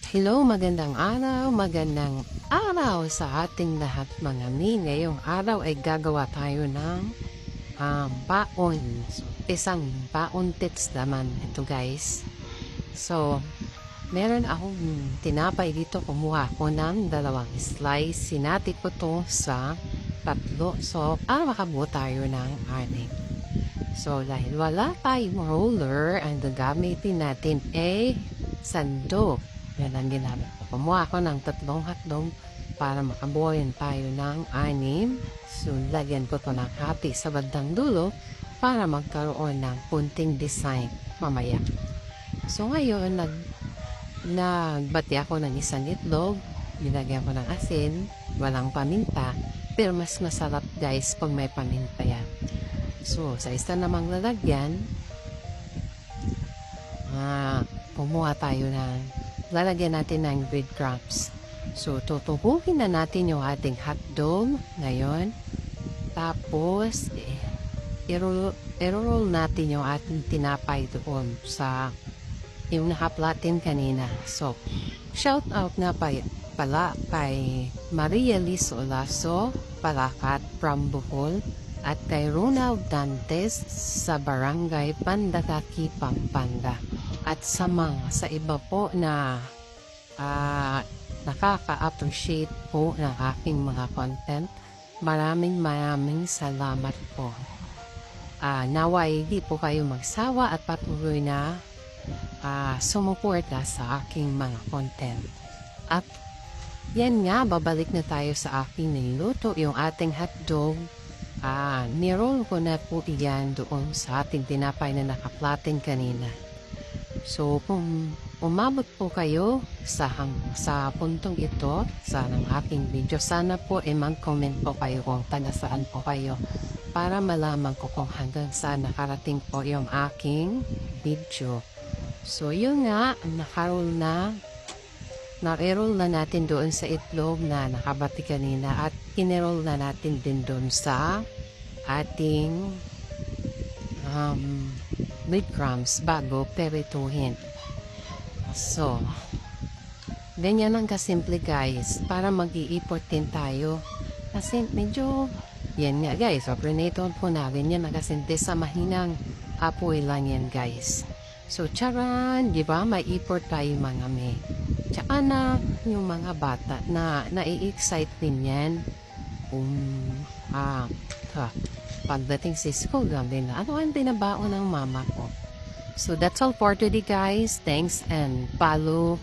Hello, magandang araw sa ating lahat mga mi. Ngayong araw ay gagawa tayo ng baon. So, isang baon tips naman ito guys. So, meron akong tinapay dito. Kumuha ko ng 2 slice. Sinati ko to sa 3. So, para makabuo tayo ng 6. So, dahil wala tayong roller, ang gagamitin natin ay sandok. Yan ang ginamit ko. Kumuha ako ng 3 hotdog para makabuoyan tayo ng 6. So, lagyan ko to ng hati sa bandang dulo para magkaroon ng punting design mamaya. So, ngayon, nagbati ako ng isang itlog. Nilagyan ko ng asin, walang paminta. Pero mas masarap guys pag may paminta yan. So, sa isa namang lalagyan, kumuha tayo lalagyan natin ng breadcrumbs. So, tutubukin na natin yung ating hotdog ngayon. Tapos, i-roll natin yung ating tinapay doon sa yung nakaplatin kanina. So, shout out na pala kay Maria Liz Olaso, Palakat from Bohol, at kay Ronald Dantes sa Barangay Pandakaki, Pampanga. At sa iba po na nakaka-appreciate po ng aking mga content, maraming salamat po. Naway di po kayo magsawa at patuloy na sumuporta sa aking mga content. At yan nga, babalik na tayo sa aking niluto, yung ating hotdog. Niroll ko na po iyan doon sa ating tinapay na nakaplatin kanina. So, kung umabot po kayo sa puntong ito ng aking video, sana po mag-comment po kayo kung taga saan po kayo para malaman ko kung hanggang saan nakarating po yung aking video. So, yun nga, na-roll na natin doon sa itlog na nakabati kanina at kineroll na natin din doon sa ating breadcrumbs bago perituhin. So, ganyan lang kasimple guys para mag-i-import din tayo. Kasi medyo, yan nga guys, so prenator po natin yan nakasimple sa mahinang apoy lang yan guys. So, charan, di ba? May import tayo mga may. Tsaka na yung mga bata na nai-excite din yan. Pagdating sa school, gawin na ano ang binabaon ng mama ko. So that's all for today guys. Thanks and follow